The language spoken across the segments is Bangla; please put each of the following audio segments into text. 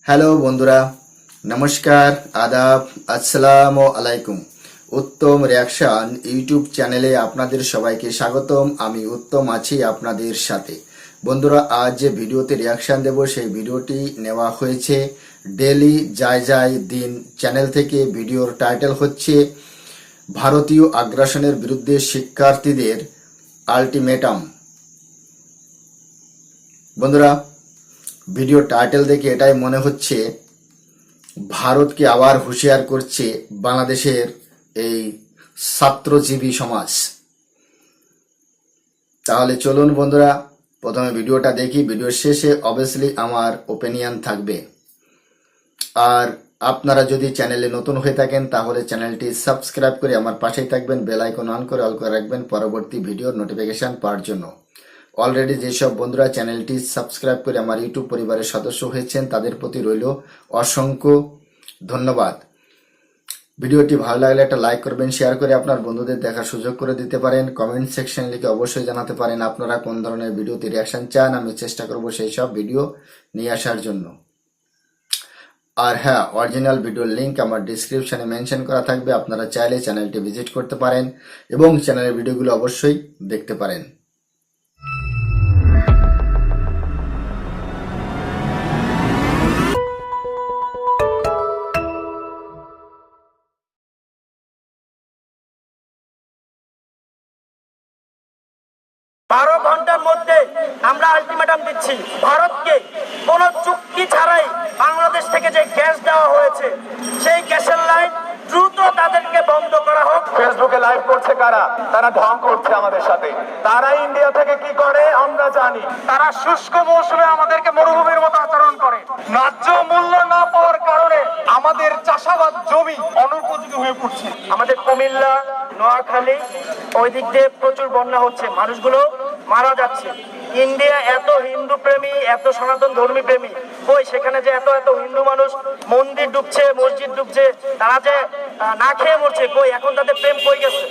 হ্যালো বন্ধুরা, নমস্কার, আদাব, আসসালামু আলাইকুম। উত্তম রিয়াকশন ইউটিউব চ্যানেলে আপনাদের সবাইকে স্বাগতম। আমি উত্তম আছি আপনাদের সাথে। বন্ধুরা, আজ যে ভিডিওতে রিয়াকশন দেব সেই ভিডিওটি নেওয়া হয়েছে ডেলি যায় যায় দিন চ্যানেল থেকে। ভিডিওর টাইটেল হচ্ছে ভারতীয় আগ্রাসনের বিরুদ্ধে শিক্ষার্থীদের আলটিমেটাম। বন্ধুরা, ভিডিও টাইটেল দেখে এটাই মনে হচ্ছে ভারতকে আবার হুঁশিয়ার করছে বাংলাদেশের এই ছাত্রজীবী সমাজ। তাহলে চলুন বন্ধুরা, প্রথমে ভিডিওটা দেখি। ভিডিওর শেষে অবভিয়াসলি আমার ওপিনিয়ন থাকবে। আর আপনারা যদি চ্যানেলে নতুন হয়ে থাকেন তাহলে চ্যানেলটি সাবস্ক্রাইব করে আমার পাশেই থাকবেন, বেল আইকন অন করে অল করে রাখবেন পরবর্তী ভিডিওর নোটিফিকেশন পাওয়ার জন্য। অলরেডি যেসব বন্ধুরা চ্যানেলটি সাবস্ক্রাইব করে আমার ইউটিউব পরিবারের সদস্য হয়েছেন তাদের প্রতি রইল অসংখ্য ধন্যবাদ। ভিডিওটি ভালো লাগলে একটা লাইক করবেন, শেয়ার করে আপনার বন্ধুদের দেখার সুযোগ করে দিতে পারেন। কমেন্ট সেকশন লিখে অবশ্যই জানাতে পারেন আপনারা কোন ধরনের ভিডিওতে রিয়াকশন চান। আমি চেষ্টা করব সেই সব ভিডিও নিয়ে আসার জন্য। আর হ্যাঁ, অরিজিনাল ভিডিওর লিংক আমার ডিসক্রিপশনে মেনশন করা থাকবে। আপনারা চাইলে চ্যানেলটি ভিজিট করতে পারেন এবং চ্যানেলের ভিডিওগুলো অবশ্যই দেখতে পারেন। বারো ঘন্টার মধ্যে আমরা আলটিমেটাম দিচ্ছি ভারতকে। কোন চুক্তি ছাড়াই বাংলাদেশ থেকে যে গ্যাস দেওয়া হয়েছে সেই গ্যাসের লাইন দ্রুত তাদেরকে বন্ধ করা হোক। ফেসবুকে লাইভ করছে কারা? তারা ঢং করছে আমাদের সাথে। তারা ইন্ডিয়া থেকে কি করে আমরা জানি। তারা শুষ্ক মৌসুমে আমাদেরকে মরুভূমির মতো আচরণ করে। ন্যায্য মূল্য না পাওয়ার কারণে আমাদের চাষাবাদ জমি অনুপযোগী হয়ে পড়ছে। আমাদের কুমিল্লা, নোয়াখালী ওই দিক দিয়ে প্রচুর বন্যা হচ্ছে, মানুষগুলো মারা যাচ্ছে। ইন্ডিয়া এত হিন্দু প্রেমী, এত সনাতন ধর্মী প্রেমী, কই সেখানে যে এত এত হিন্দু মানুষ মন্দির ডুবছে, মসজিদ ডুবছে, তারা যে না খেয়ে মরছে, কই এখন তাদের প্রেম কই গেছে?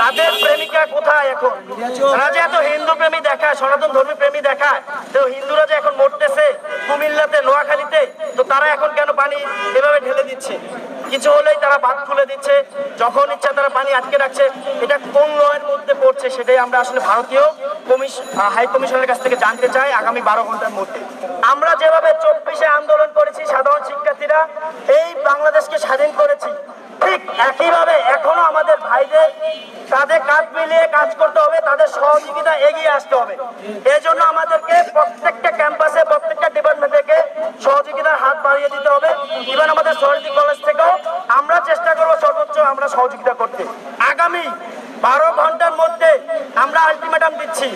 তাদের প্রেমিকা কোথায় এখন? তারা যে এত হিন্দু প্রেমী দেখায়, সনাতন ধর্মী প্রেমী দেখায়, তো হিন্দুরা যে এখন মরতেছে কুমিল্লাতে, নোয়াখালীতে, তো তারা এখন কেন পানি এভাবে ঢেলে দিচ্ছে? কিছু হলেই তারা বাঁধ খুলে দিচ্ছে, যখন ইচ্ছা তারা পানি আটকে রাখছে। এটা কোন লয়ের মধ্যে পড়ছে সেটাই আমরা আসলে ভারতীয় হাই কমিশনের কাছ থেকে জানতে চাই আগামী 12 ঘন্টার মধ্যে। আমরা যেভাবে 24-এ আন্দোলন করেছি, সাধারণ শিক্ষার্থীরা এই বাংলাদেশকে স্বাধীন করেছি, ঠিক একইভাবে এখনো আমাদের ভাইদের কাঁধে কাঁধ মিলিয়ে কাজ করতে হবে, তাদের সহযোগিতা এগিয়ে আসতে হবে। এই জন্য আমাদেরকে প্রত্যেকটা ক্যাম্পাসে, প্রত্যেকটা ডিপার্টমেন্ট থেকে সহযোগিতার হাত বাড়িয়ে দিতে হবে। ইভেন আমাদের সরকারি কলেজ থেকেও আমরা চেষ্টা করবো সর্বোচ্চ আমরা সহযোগিতা করতে। আগামী 12 ঘন্টার মধ্যে আমরা আলটিমেটাম দিচ্ছি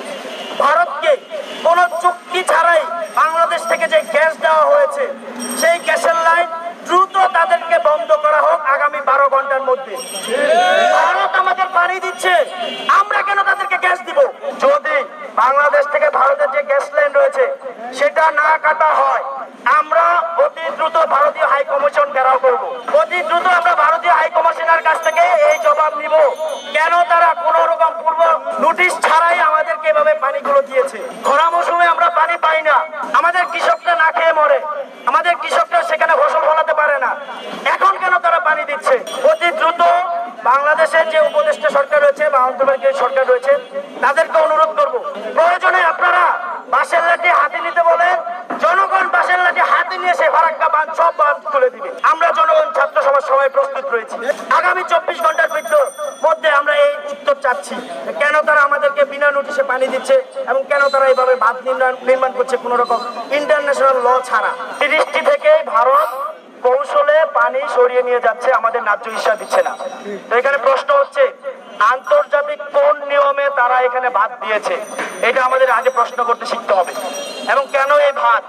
ভারতকে। কোন চুক্তি ছাড়াই বাংলাদেশ থেকে যে গ্যাস দেওয়া হয়েছে সেই গ্যাসের লাইন দ্রুত তাদেরকে বন্ধ করা হোক আগামী 12 ঘন্টার মধ্যে। ভারত আমাদের পানি দিচ্ছে, আমরা কেন তাদেরকে গ্যাস দিব? যদি বাংলাদেশ থেকে ভারতের যে গ্যাস লাইন রয়েছে সেটা না কাটা হয়, আমরা অতি দ্রুত ভারতীয় হাই কমিশন ঘেরাও করব। অতি দ্রুত আমরা ভারতীয় হাই কমিশনের কাছ থেকে এই জবাব নিব, কেন তারা কোন রকম পূর্ব নোটিশ ছাড়াই আমাদেরকে এভাবে পানিগুলো দিয়েছে। খরা মৌসুমে আমরা পানি পাই না, আমাদের কৃষকরা না খেয়ে মরে, আমাদের কৃষকরা সেখানে ফসল ফলাতে পারে না, এখন কেন তারা পানি দিচ্ছে? অতি দ্রুত বাংলাদেশের যে উপদেষ্টা সরকার রয়েছে বা অন্তর্বর্তী সরকার রয়েছে তাদেরকে অনুরোধ করব, প্রয়োজনে আপনারা বাঁশের লাঠি হাতে নিতে বলেন, জনগণ বাঁশের লাঠি হাতে নিয়ে সে ফারাক্কা বাঁধ সব বাঁধ খুলে দিবে। আমরা জনগণ, ছাত্র সমাজ সবাই প্রস্তুত রয়েছি। আগামী 24 ঘন্টার মধ্যে আমরা এই উত্তর চাচ্ছি, কেন তারা আমাদেরকে বিনা নোটিশে পানি দিচ্ছে এবং কেন তারা এইভাবে বাঁধ নির্মাণ করছে কোন রকম ইন্টারন্যাশনাল ল ছাড়া। 30টি থেকে ভারত কৌশলে পানি সরিয়ে নিয়ে যাচ্ছে, আমাদের ন্যায্য হিস্সা দিচ্ছে না। তো এখানে প্রশ্ন হচ্ছে, আন্তর্জাতিক কোন নিয়মে তারা এখানে বাঁধ দিয়েছে? এটা আমাদের আগে প্রশ্ন করতে শিখতে হবে। এবং কেন এই বাঁধ?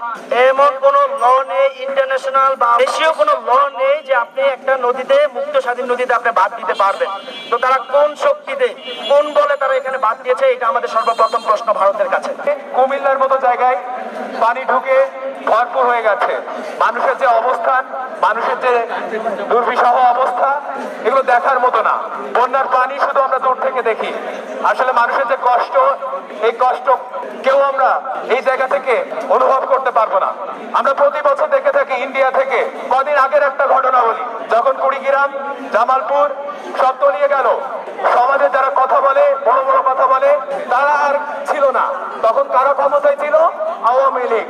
এমন কোন ল নেই, ইন্টারন্যাশনাল বা দেশীয় কোন ল নেই যে আপনি একটা নদীতে, মুক্ত স্বাধীন নদীতে আপনি বাঁধ দিতে পারবেন। তো তারা কোন শক্তিতে, কোন বলে তারা এখানে বাঁধ দিয়েছে? এটা আমাদের সর্বপ্রথম প্রশ্ন ভারতের কাছে। কুমিল্লার মতো জায়গায় পানি ঢুকে ভরপুর হয়ে গেছে। মানুষের যে অবস্থান, মানুষের যে দুর্বিষহ অবস্থা, এগুলো দেখার মতো না। বন্যার পানি শুধু আমরা দূর থেকে দেখি, আসলে মানুষের যে কষ্ট, এই কষ্ট কেউ আমরা এই জায়গা থেকে থেকে অনুভব করতে পারবো না। আমরা প্রতি বছর দেখে থাকি ইন্ডিয়া থেকে। কদিন আগের একটা ঘটনা বলি, যখন কুড়িগ্রাম, জামালপুর সব তলিয়ে গেল, সমাজে যারা কথা বলে, বড় বড় কথা বলে, তারা আর ছিল না। তখন কারা ক্ষমতায় ছিল? আওয়ামী লীগ।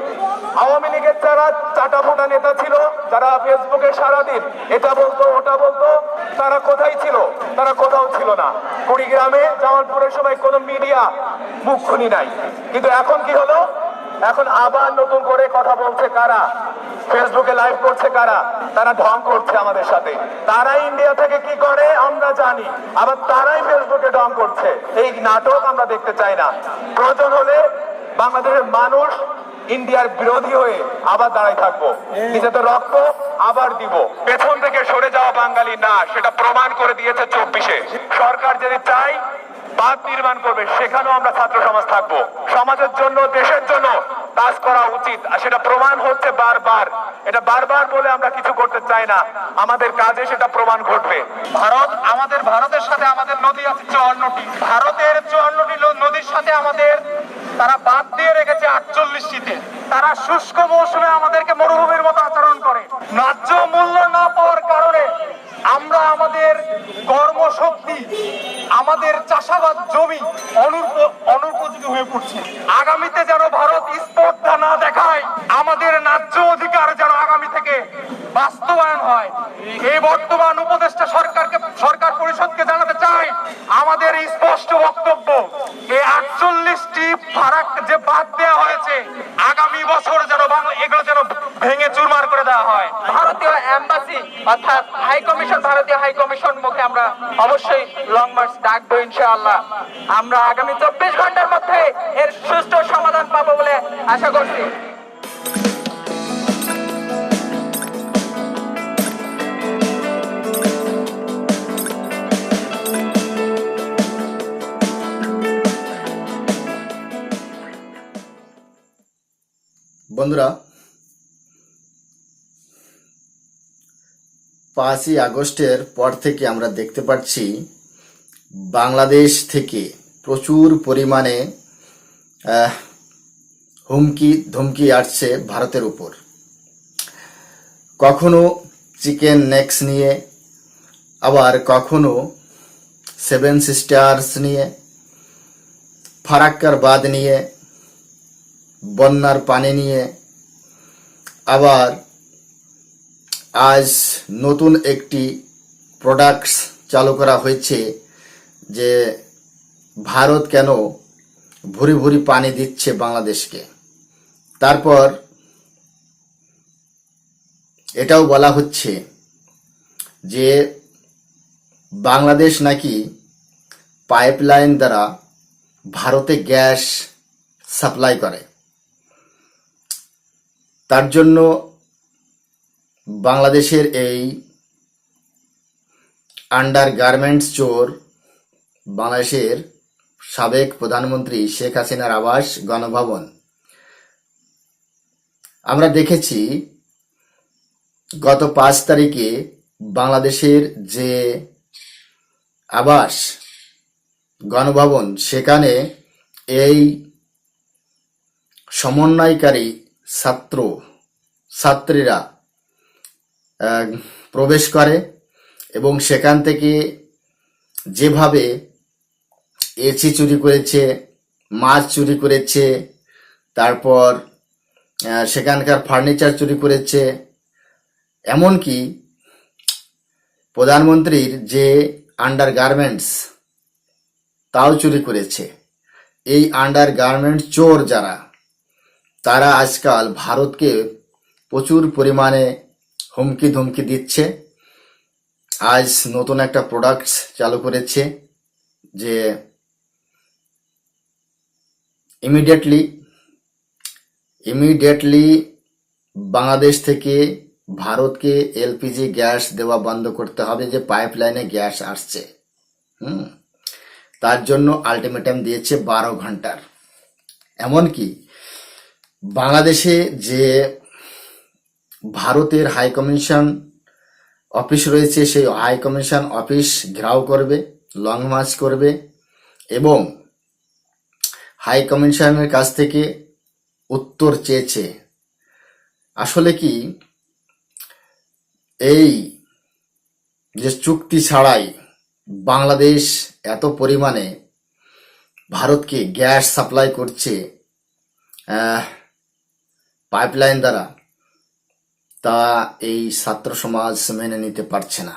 আওয়ামী লীগের যারা চাটাফোটা নেতা ছিল, যারা ফেসবুকে সারাদিন এটা বলতো ওটা বলতো, তারা কোথায় ছিল? তারা কোথাও ছিল না। কুড়িগ্রামে, জামালপুরের সময় কোনো মিডিয়া মুখ খুলি নাই। কিন্তু এখন কি হলো? এখন আবার নতুন করে কথা বলছে কারা? ফেসবুকে লাইভ করছে কারা? তারা ঢং করছে আমাদের সাথে। তারাই ইন্ডিয়া থেকে কি করে আমরা জানি, আবার তারাই ফেসবুকে ঢং করছে। এই নাটক আমরা দেখতে চাই না। প্রয়োজন হলে বাংলাদেশের মানুষ ইন্ডিয়ার বিরোধী হয়ে আবার দাঁড়াই থাকবো, নিজেদের রক্ত আবার দিব। পেছন থেকে সরে যাওয়া বাঙালি না, সেটা প্রমাণ করে দিয়েছে 24-এ। সরকার যদি চাই বাঁধ নির্মাণ করবে, সেখানেও আমরা ছাত্র সমাজ থাকবো। সমাজের জন্য, দেশের জন্য কাজ করা উচিত, আর সেটা প্রমাণ হচ্ছে বারবার। এটা বারবার বলে আমরা কিছু করতে চাই না, আমাদের কাজে সেটা প্রমাণ ঘটবে। ভারতের সাথে আমাদের নদী আছে 54টি। ভারতের 54টি নদীর সাথে আমাদের তারা বাদ দিয়ে রেখেছে 48টিতে। তারা শুষ্ক মৌসুমে আমাদেরকে মরুভূমির মতো আচরণ করে। ন্যায্য মূল্য না পাওয়ার কারণে আমরা আমাদের কর্মশক্তি, আমাদের চাষাবাদ জমি অনুপযোগী হয়ে পড়ছে। আগামীতে যেন ভারত স্পর্ধা না দেখায়, আমাদের ন্যায্য অধিকার যেন আগামী থেকে বাস্তবায়ন হয়। এই বর্তমান উপদেষ্টা সরকার পরিষদকে জানাতে চাই, আমাদের স্পষ্ট বক্তব্য, এই 48টি ফারাক যে বাদ দেওয়া হয়েছে, আগামী বছর যেন এগুলো যেন ভেঙে চুরমার করে দেওয়া হয়। ভারতীয় এম্বাসি অর্থাৎ হাই কমিশন, ভারতীয় হাই কমিশন মুখে আমরা অবশ্যই লং মার্চ ডাকবো ইনশাআল্লাহ। আমরা আগামী 24 ঘন্টার মধ্যে এর সুষ্ঠু সমাধান পাবো বলে আশা করছি। বন্ধুরা, 5ই আগস্টের পর থেকে আমরা দেখতে পাচ্ছি বাংলাদেশ থেকে প্রচুর পরিমাণে হুমকি ধমকি আসছে ভারতের উপর। কখনো চিকেন নেক্স নিয়ে, আবার কখনো 7 সিস্টার্স নিয়ে, ফারাক্কার বাঁধ নিয়ে, বন্যার পানি নিয়ে, আবার আজ নতুন একটি প্রোডাক্টস চালু করা হয়েছে যে ভারত কেন ভুরি ভুরি পানি দিচ্ছে বাংলাদেশকে। তারপর এটাও বলা হচ্ছে যে বাংলাদেশ নাকি পাইপলাইন দ্বারা ভারতে গ্যাস সাপ্লাই করে, তার জন্য বাংলাদেশের এই আন্ডার গার্মেন্টস চোর বাংলাদেশের সাবেক প্রধানমন্ত্রী শেখ হাসিনার আবাস গণভবন। আমরা দেখেছি গত 5 তারিখে বাংলাদেশের যে আবাস গণভবন, সেখানে এই সমন্বয়কারী ছাত্রীরা প্রবেশ করে এবং সেখান থেকে যেভাবে এসি চুরি করেছে, মাছ চুরি করেছে, তারপর সেখানকার ফার্নিচার চুরি করেছে, এমনকি প্রধানমন্ত্রীর যে আন্ডার গার্মেন্টস তাও চুরি করেছে। এই আন্ডার গার্মেন্টস চোর যারা, তারা আজকাল ভারতকে প্রচুর পরিমাণে হুমকি ধমকি দিচ্ছে। আজ নতুন একটা প্রোডাক্টস চালু করেছে যে ইমিডিয়েটলি বাংলাদেশ থেকে ভারতকে এলপিজি গ্যাস দেওয়া বন্ধ করতে হবে, যে পাইপলাইনে গ্যাস আসছে। তার জন্য আলটিমেটাম দিয়েছে 12 ঘন্টার। এমনকি বাংলাদেশে যে ভারতের হাই কমিশন অফিস রয়েছে, সেই হাই কমিশন অফিস ঘেরাও করবে, লং মার্চ করবে এবং হাই কমিশনের কাছ থেকে উত্তর চেয়েছে। আসলে কি এই যে চুক্তি ছাড়াই বাংলাদেশ এত পরিমাণে ভারতকে গ্যাস সাপ্লাই করছে পাইপলাইন দ্বারা, তা এই ছাত্র সমাজ মেনে নিতে পারছে না।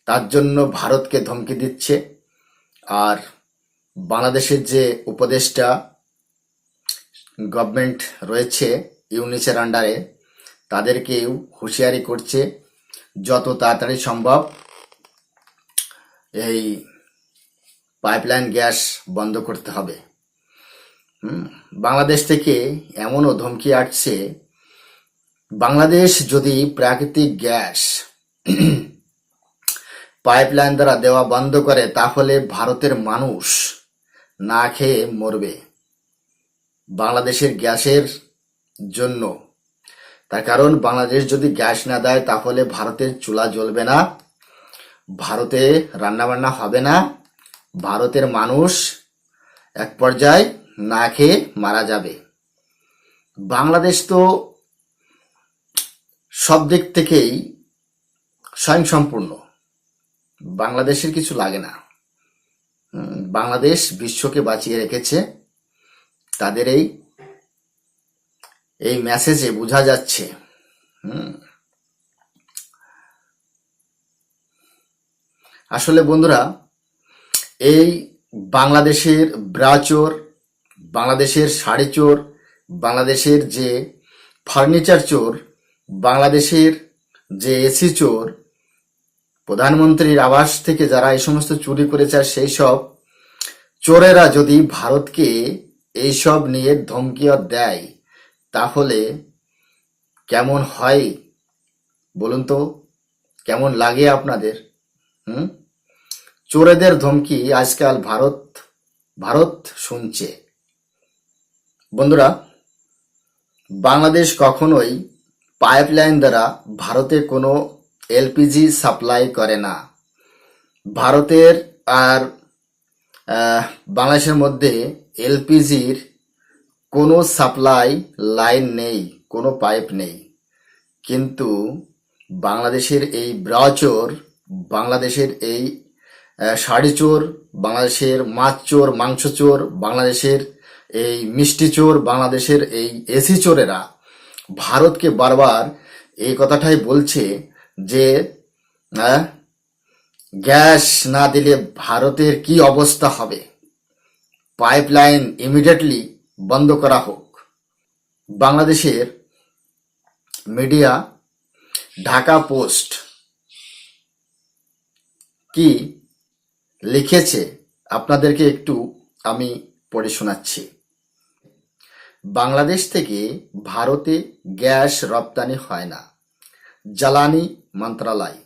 তার জন্য ভারতকে ধমকি দিচ্ছে। আর বাংলাদেশের যে উপদেষ্টা গভর্নমেন্ট রয়েছে ইউনিসের আন্ডারে, তাদেরকেও হুঁশিয়ারি করছে যত তাড়াতাড়ি সম্ভব এই পাইপলাইন গ্যাস বন্ধ করতে হবে। বাংলাদেশ থেকে এমনও ধমকি আসছে, বাংলাদেশ যদি প্রাকৃতিক গ্যাস পাইপলাইন দ্বারা দেওয়া বন্ধ করে তাহলে ভারতের মানুষ না খেয়ে মরবে বাংলাদেশের গ্যাসের জন্য। তার কারণ বাংলাদেশ যদি গ্যাস না দেয় তাহলে ভারতের চুলা জ্বলবে না, ভারতে রান্নাবান্না হবে না, ভারতের মানুষ এক পর্যায়ে না খেয়ে মারা যাবে। বাংলাদেশ তো সব দিক থেকেই স্বয়ংসম্পূর্ণ, বাংলাদেশের কিছু লাগে না। বাংলাদেশ বিশ্বকে বাঁচিয়ে রেখেছে, তাদের এই মেসেজে বোঝা যাচ্ছে। আসলে বন্ধুরা, এই বাংলাদেশের ব্রা চোর, বাংলাদেশের শাড়ি চোর, বাংলাদেশের যে ফার্নিচার চোর, বাংলাদেশের যে এসি চোর, প্রধানমন্ত্রীর আবাস থেকে যারা এই সমস্ত চুরি করেছে, সেই সব চোরেরা যদি ভারতকে এইসব নিয়ে ধমকি দেয় তাহলে কেমন হয় বলুন তো? কেমন লাগে আপনাদের? চোরেদের ধমকি আজকাল ভারত শুনছে। বন্ধুরা, বাংলাদেশ কখনোই পাইপলাইন দ্বারা ভারতে কোনো এলপিজি সাপ্লাই করে না। ভারতের আর বাংলাদেশের মধ্যে এলপিজির কোনো সাপ্লাই লাইন নেই, কোনো পাইপ নেই। কিন্তু বাংলাদেশের এই ব্রা চোর, বাংলাদেশের এই শাড়ি চোর, বাংলাদেশের মাছ চোর, মাংস চোর, বাংলাদেশের এই মিষ্টি চোর, বাংলাদেশের এই এসি চোরেরা ভারতকে বারবার এই কথাটাই বলছে যে গ্যাস না দিলে ভারতের কি অবস্থা হবে, পাইপলাইন ইমিডিয়েটলি বন্ধ করা হোক। বাংলাদেশের মিডিয়া ঢাকা পোস্ট কি লিখেছে আপনাদেরকে একটু আমি পড়ে শোনাচ্ছি। বাংলাদেশ থেকে ভারতে গ্যাস রপ্তানি হয় না, জ্বালানি মন্ত্রণালয়।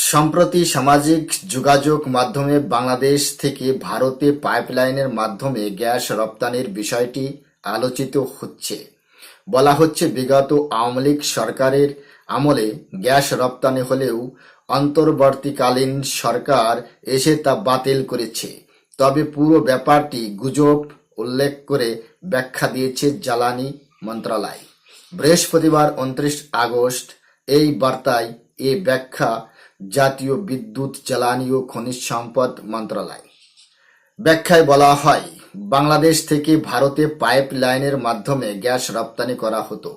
সম্প্রতি সামাজিক যোগাযোগ মাধ্যমে বাংলাদেশ থেকে ভারতে পাইপলাইনের মাধ্যমে গ্যাস রপ্তানির বিষয়টি আলোচিত হচ্ছে। বলা হচ্ছে, বিগত আওয়ামী লীগ সরকারের আমলে গ্যাস রপ্তানি হলেও অন্তর্বর্তীকালীন সরকার এসে তা বাতিল করেছে। তবে পুরো ব্যাপারটি গুজব উল্লেখ করে ব্যাখ্যা দিয়েছে জ্বালানি মন্ত্রণালয়। বৃহস্পতিবার 29 আগস্ট এই বার্তায় এ ব্যাখ্যা জাতীয় বিদ্যুৎ, জ্বালানি ও খনিজ সম্পদ মন্ত্রণালয়। ব্যাখ্যায় বলা হয়, বাংলাদেশ থেকে ভারতে পাইপ লাইনের মাধ্যমে গ্যাস রপ্তানি করা হতো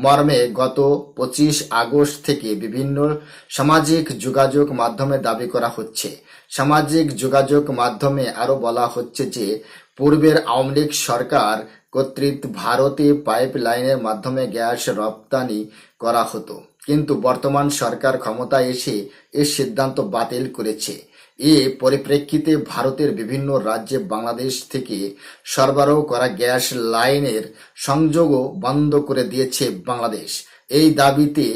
মর্মে গত 25 আগস্ট থেকে বিভিন্ন সামাজিক যোগাযোগ মাধ্যমে দাবি করা হচ্ছে। সামাজিক যোগাযোগ মাধ্যমে আরো বলা হচ্ছে যে পূর্বের আওয়ামী লীগ সরকার কর্তৃক ভারতে পাইপ লাইনের মাধ্যমে গ্যাস রপ্তানি করা হতো, কিন্তু বর্তমান সরকার ক্ষমতায় এসে এর সিদ্ধান্ত বাতিল করেছে। এ পরিপ্রেক্ষিতে ভারতের বিভিন্ন রাজ্যে বাংলাদেশ থেকে সরবরাহ করা গ্যাস লাইনের সংযোগও বন্ধ করে দিয়েছে বাংলাদেশ। এই দাবিতে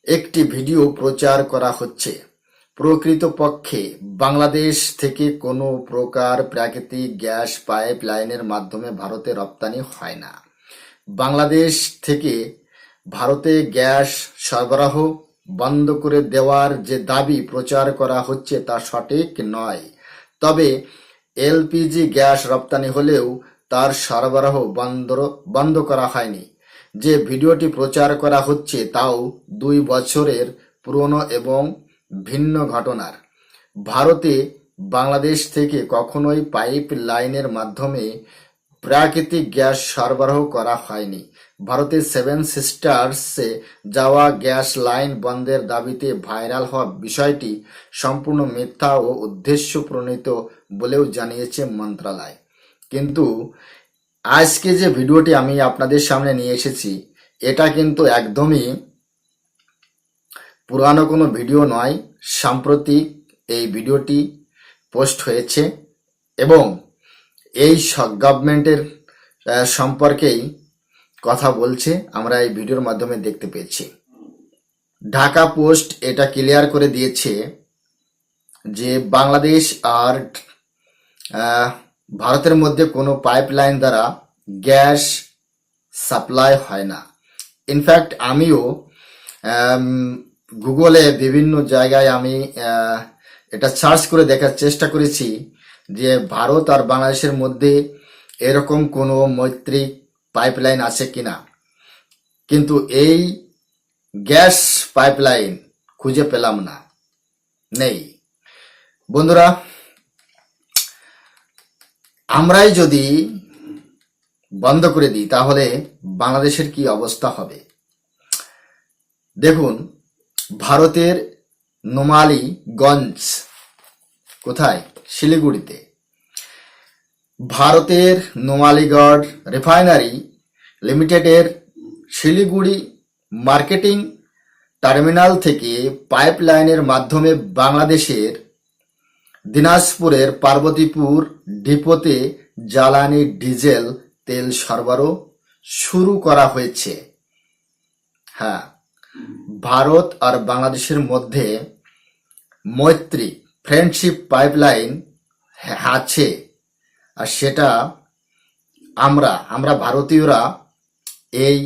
একটি ভিডিও প্রচার করা হচ্ছে। প্রকৃতপক্ষে বাংলাদেশ থেকে কোনো প্রকার প্রাকৃতিক গ্যাস পাইপ লাইনের মাধ্যমে ভারতে রপ্তানি হয় না। বাংলাদেশ থেকে ভারতে গ্যাস সরবরাহ বন্ধ করে দেওয়ার যে দাবি প্রচার করা হচ্ছে তা সঠিক নয়। তবে এলপিজি গ্যাস রপ্তানি হলেও তার সরবরাহ বন্ধ করা হয়নি। যে ভিডিওটি প্রচার করা হচ্ছে তাও 2 বছরের পুরনো এবং ভিন্ন ঘটনার। ভারতে বাংলাদেশ থেকে কখনোই পাইপ লাইনের মাধ্যমে প্রাকৃতিক গ্যাস সরবরাহ করা হয়নি। ভারতে 7 সিস্টার্সে যাওয়া গ্যাস লাইন বন্ধের দাবিতে ভাইরাল হওয়া বিষয়টি সম্পূর্ণ মিথ্যা ও উদ্দেশ্য প্রণীত বলেও জানিয়েছে মন্ত্রণালয়। কিন্তু আজকে যে ভিডিওটি আমি আপনাদের সামনে নিয়ে এসেছি এটা কিন্তু একদমই পুরানো কোনো ভিডিও নয়। সাম্প্রতিক এই ভিডিওটি পোস্ট হয়েছে এবং এই গভর্নমেন্টের সম্পর্কেই কথা বলছে, আমরা এই ভিডিওর মাধ্যমে দেখতে পেয়েছি। ঢাকা পোস্ট এটা ক্লিয়ার করে দিয়েছে যে বাংলাদেশ আর ভারতের মধ্যে কোনো পাইপলাইন দ্বারা গ্যাস সাপ্লাই হয় না। ইনফ্যাক্ট আমিও গুগলে বিভিন্ন জায়গায় আমি এটা সার্চ করে দেখার চেষ্টা করেছি যে ভারত আর বাংলাদেশের মধ্যে এরকম কোনো মৈত্রী পাইপলাইন আছে কিনা, কিন্তু এই গ্যাস পাইপলাইন খুঁজে পেলাম না, নেই। বন্ধুরা, আমরাই যদি বন্ধ করে দিই তাহলে বাংলাদেশের কি অবস্থা হবে? দেখুন, ভারতের নোমালীগঞ্জ কোথায়? শিলিগুড়িতে। ভারতের নোমালীগড় রিফাইনারি লিমিটেডের শিলিগুড়ি মার্কেটিং টার্মিনাল থেকে পাইপলাইনের মাধ্যমে বাংলাদেশের দিনাজপুরের পার্বতীপুর ডিপোতে জ্বালানি ডিজেল তেল সরবরাহ শুরু করা হয়েছে। হ্যাঁ, ভারত আর বাংলাদেশের মধ্যে মৈত্রী ফ্রেন্ডশিপ পাইপলাইন আছে, আর সেটা আমরা ভারতীয়রা এই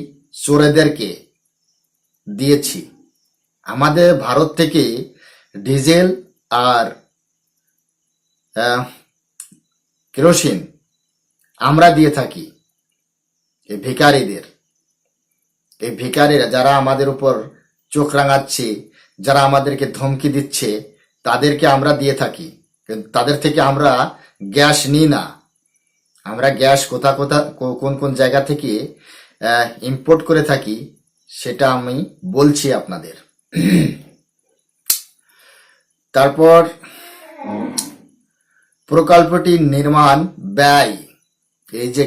চোরেদেরকে দিয়েছি। আমাদের ভারত থেকে ডিজেল আর কেরোসিন আমরা দিয়ে থাকি এই ভিখারিদের। এই ভিখারিরা যারা আমাদের উপর চোখ রাঙাচ্ছে, যারা আমাদেরকে ধমকি দিচ্ছে, তাদেরকে আমরা দিয়ে থাকি। কিন্তু তাদের থেকে আমরা গ্যাস নিই না। আমরা গ্যাস কোন কোন জায়গা থেকে ইম্পোর্ট করে থাকি সেটা আমি বলছি আপনাদের। তারপর প্রকল্পটির নির্মাণ ব্যয়, এই যে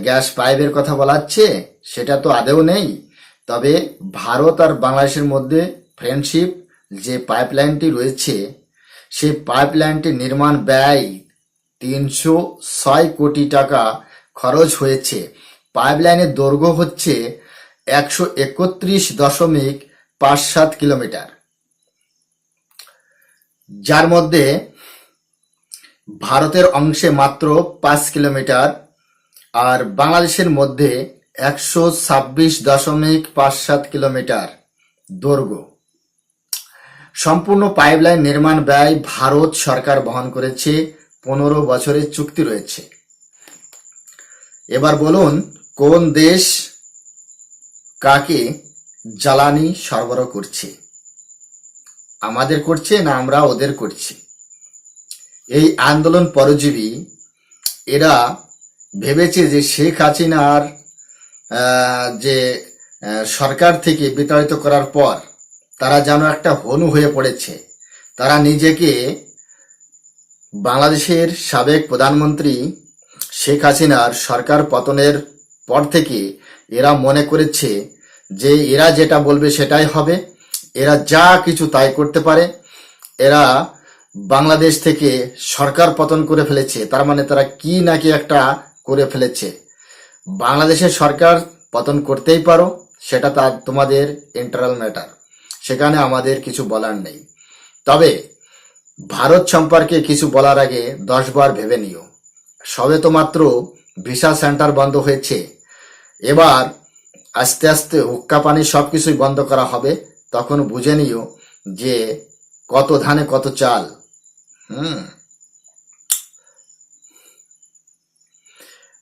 গ্যাস পাইপের কথা বলাচ্ছে সেটা তো আদেও নেই। তবে ভারত আর বাংলাদেশের মধ্যে ফ্রেন্ডশিপ যে পাইপলাইনটি রয়েছে সেই পাইপলাইনটির নির্মাণ ব্যয় 306 কোটি টাকা খরচ হয়েছে। পাইপলাইনের দৈর্ঘ্য হচ্ছে 131.57 কিলোমিটার, যার মধ্যে ভারতের অংশে মাত্র 5 কিলোমিটার আর বাংলাদেশের মধ্যে 126.57 কিলোমিটার দৈর্ঘ্য। সম্পূর্ণ পাইপলাইন নির্মাণ ব্যয় ভারত সরকার বহন করেছে। 15 বছরের চুক্তি রয়েছে। এবার বলুন, কোন দেশ কাকে জ্বালানি সরবরাহ করছে? আমাদের করছে না আমরা ওদের করছি? এই আন্দোলন পরজীবী এরা ভেবেছে যে শেখ হাসিনার যে সরকার থেকে বিতাড়িত করার পর তারা যেন একটা হনু হয়ে পড়েছে। তারা নিজেকে বাংলাদেশের সাবেক প্রধানমন্ত্রী শেখ হাসিনার সরকার পতনের পর থেকে এরা মনে করেছে যে এরা যেটা বলবে সেটাই হবে, এরা যা কিছু তাই করতে পারে। এরা বাংলাদেশ থেকে সরকার পতন করে ফেলেছে, তার মানে তারা কি নাকি একটা করে ফেলেছে। বাংলাদেশের সরকার পতন করতেই পারো, সেটা তোমাদের ইন্টারনাল ম্যাটার, সেখানে আমাদের কিছু বলার নেই। তবে ভারত সম্পর্কে কিছু বলার আগে 10 বার ভেবে নিও। সবে তো মাত্র ভিসা সেন্টার বন্ধ হয়েছে, এবার আস্তে আস্তে হুক্কা পানি সবকিছুই বন্ধ করা হবে। তখন বুঝে নিও যে কত ধানে কত চাল।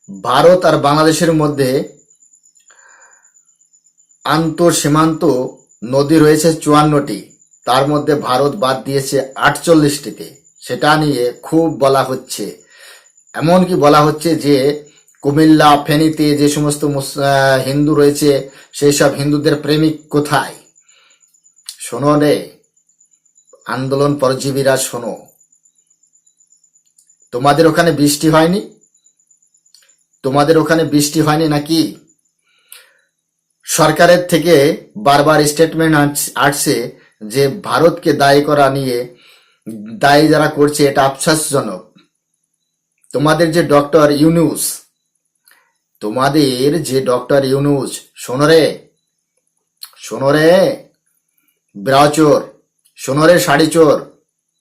ভারত আর বাংলাদেশের মধ্যে আন্তঃ সীমান্ত নদী রয়েছে 54টি, তার মধ্যে ভারত বাদ দিয়েছে 48টিতে। সেটা নিয়ে খুব বলা হচ্ছে, এমনকি বলা হচ্ছে যে কুমিল্লা ফেনীতে যে সমস্ত হিন্দু রয়েছে সেই সব হিন্দুদের প্রেমিক কোথায়। শোনো রে আন্দোলন পরজীবীরা, শোনো, তোমাদের ওখানে বৃষ্টি হয়নি? তোমাদের ওখানে বৃষ্টি হয়নি নাকি? সরকারের থেকে বারবার স্টেটমেন্ট আসছে যে ভারতকে দায়ী করা নিয়ে, দায়ী যারা করছে এটা আফসোসজনক। তোমাদের যে ডক্টর ইউনূস, শোনো রে ব্রাউচোর, শোনো রে শাড়ি চোর,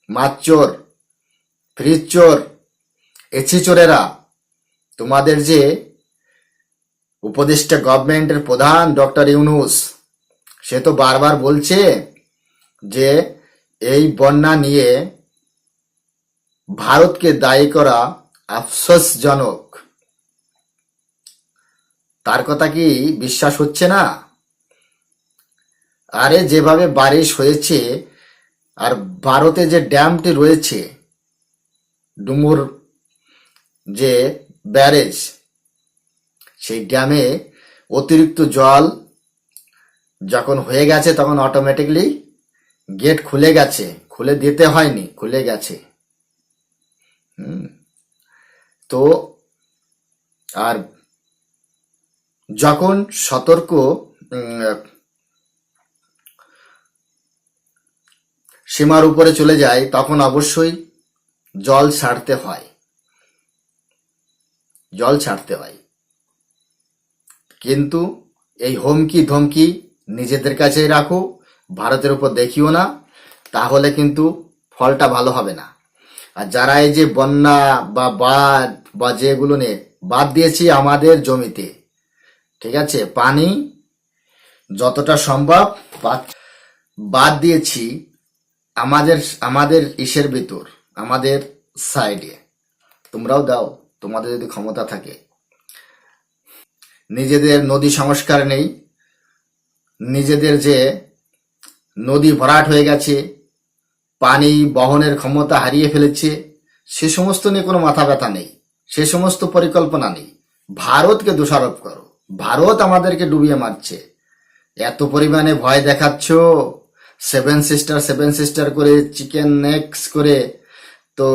মাছ চোর, ফ্রিজ চোর, এসি চোরেরা, তোমাদের যে উপদেষ্টা গভর্নমেন্টের প্রধান ডক্টর ইউনূস, সে তো বারবার বলছে যে এই বন্যা নিয়ে ভারতকে দায়ী করা আফসোসজনক। তার কথা কি বিশ্বাস হচ্ছে না? আরে যেভাবে বারিশ হয়েছে, আর ভারতে যে ড্যামটি রয়েছে, ডুমুর যে ব্যারেজ, সেই ড্যামে অতিরিক্ত জল যখন হয়ে গেছে তখন অটোমেটিকলি গেট খুলে গেছে, খুলে দিতে হয়নি, খুলে গেছে। তো আর যখন সতর্ক সীমার উপরে চলে যায় তখন অবশ্যই জল ছাড়তে হয়, কিন্তু এই হুমকি ধমকি নিজেদের কাছেই রাখো, ভারতের উপর দেখিও না, তাহলে কিন্তু ফলটা ভালো হবে না। আর যারা এই যে বন্যা বা বাঁধ বা যেগুলো নিয়ে বাদ দিয়েছি আমাদের জমিতে, ঠিক আছে, পানি যতটা সম্ভব বাদ দিয়েছি আমাদের ইসের ভিতর, আমাদের সাইডে। তোমরাও দাও তোমাদের যদি ক্ষমতা থাকে। নিজেদের নদী সংস্কার নেই, নিজেদের যে নদী ভরাট হয়ে গেছে, পানি বহনের ক্ষমতা হারিয়ে ফেলেছে, সে সমস্ত নিয়ে কোনো মাথা ব্যথা নেই, সে সমস্ত পরিকল্পনা নেই। ভারতকে দোষারোপ করো, ভারত আমাদেরকে ডুবিয়ে মারছে। এত পরিমাণে ভয় দেখাচ্ছ, সেভেন সিস্টার করে, চিকেন নেক্স করে, তো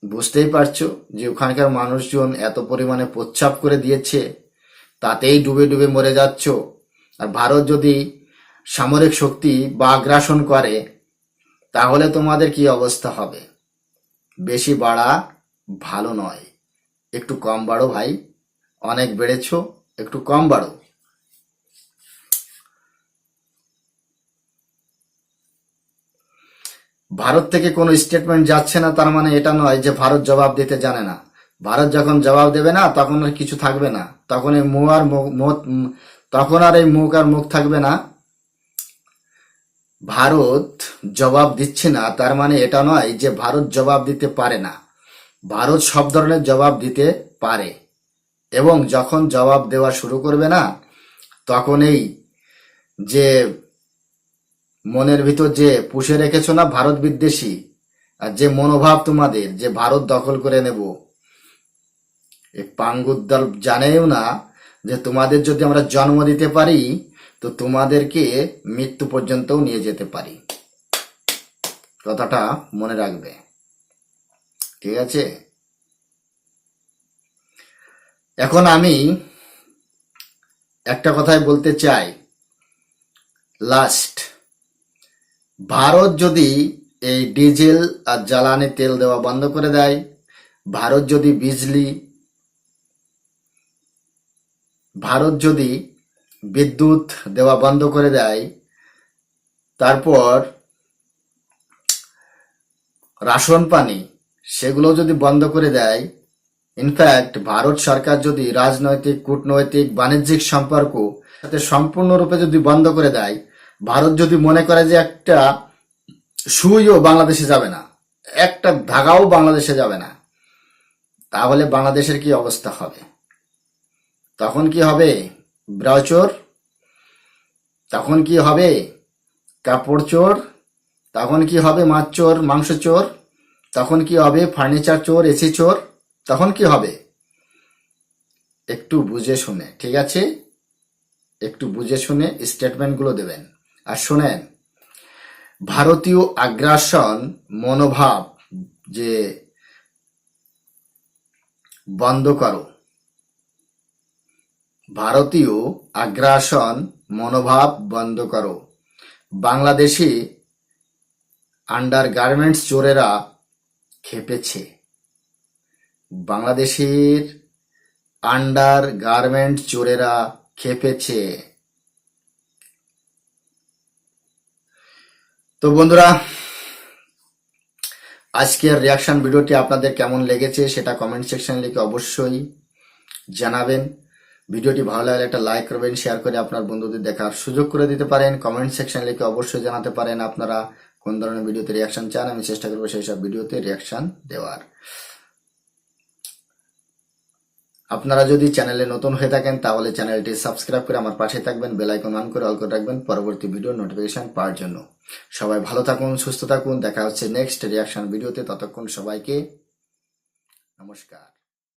বুঝতেই পারছো যে ওখানকার মানুষজন এত পরিমাণে প্রচ্ছাপ করে দিয়েছে, তাতেই ডুবে ডুবে মরে যাচ্ছ। আর ভারত যদি সামরিক শক্তি বা আগ্রাসন করে তাহলে তোমাদের কি অবস্থা হবে? বেশি বাড়া ভালো নয়, একটু কম বাড়ো ভাই, অনেক বেড়েছো, একটু কম বাড়ো। ভারত থেকে কোনো স্টেটমেন্ট যাচ্ছে না তার মানে এটা নয় যে ভারত জবাব দিতে জানে না। ভারত যখন জবাব দেবে না তখন আর কিছু থাকবে না, তখন এই মুখ আর মুখ থাকবে না। ভারত জবাব দিচ্ছে না তার মানে এটা নয় যে ভারত জবাব দিতে পারে না। ভারত সব ধরনের জবাব দিতে পারে, এবং যখন জবাব দেওয়া শুরু করবে না তখন এই যে মনের ভিতর যে পুষে রেখেছো না ভারত বিদ্বেষী, আর যে মনোভাব তোমাদের যে ভারত দখল করে নেব, এই পাঙ্গুদ্দল জানেও না যে তোমাদের যদি আমরা জন্ম দিতে পারি তো তোমাদেরকে মৃত্যু পর্যন্তও নিয়ে যেতে পারি। কথাটা মনে রাখবে, ঠিক আছে? এখন আমি একটা কথাই বলতে চাই, লাস্ট, ভারত যদি এই ডিজেল আর জ্বালানি তেল দেওয়া বন্ধ করে দেয়, ভারত যদি বিদ্যুৎ দেওয়া বন্ধ করে দেয়, তারপর রাশন পানি সেগুলো যদি বন্ধ করে দেয়, ইনফ্যাক্ট ভারত সরকার যদি রাজনৈতিক, কূটনৈতিক, বাণিজ্যিক সম্পর্ক সম্পূর্ণরূপে যদি বন্ধ করে দেয়, ভারত যদি মনে করে যে একটা সুইও বাংলাদেশে যাবে না, একটা ধাগাও বাংলাদেশে যাবে না, তাহলে বাংলাদেশের কি অবস্থা হবে? তখন কি হবে? ব্রাও চোর, তখন কি হবে? কাপড় চোর, তখন কি হবে? মাছ চোর, মাংস চোর, তখন কি হবে? ফার্নিচার চোর, এসি চোর, তখন কি হবে? একটু বুঝে শুনে, ঠিক আছে? একটু বুঝে শুনে স্টেটমেন্টগুলো দেবেন। আর শোনেন, ভারতীয় আগ্রাসন মনোভাব যে বন্ধ করো, ভারতীয় আগ্রাসন মনোভাব বন্ধ করো। বাংলাদেশি আন্ডার গার্মেন্টস চোরেরা খেপেছে। বাংলাদেশের আন্ডার গার্মেন্টস চোরেরা খেপেছে। তো বন্ধুরা, আজকের রিয়াকশন ভিডিওটি আপনাদের কেমন লেগেছে সেটা কমেন্ট সেকশনে লিখে অবশ্যই জানাবেন। ভিডিওটি ভালো লাগলে একটা লাইক করবেন, শেয়ার করে আপনার বন্ধুদের দেখার সুযোগ করে দিতে পারেন। কমেন্ট সেকশনে লিখে অবশ্যই জানাতে পারেন আপনারা কোন ধরনের ভিডিওতে রিয়াকশন চান, আমি চেষ্টা করবো সেই সব ভিডিওতে রিয়াকশন দেওয়ার। আপনারা যদি চ্যানেলে নতুন হয়ে থাকেন তাহলে চ্যানেলটি সাবস্ক্রাইব করে আমার পাশে থাকবেন, বেল আইকন অন করে অল করে রাখবেন পরবর্তী ভিডিও নোটিফিকেশন পাওয়ার জন্য। সবাই ভালো থাকুন, সুস্থ থাকুন, দেখা হচ্ছে নেক্সট রিয়াকশন ভিডিওতে। ততক্ষণ সবাইকে নমস্কার।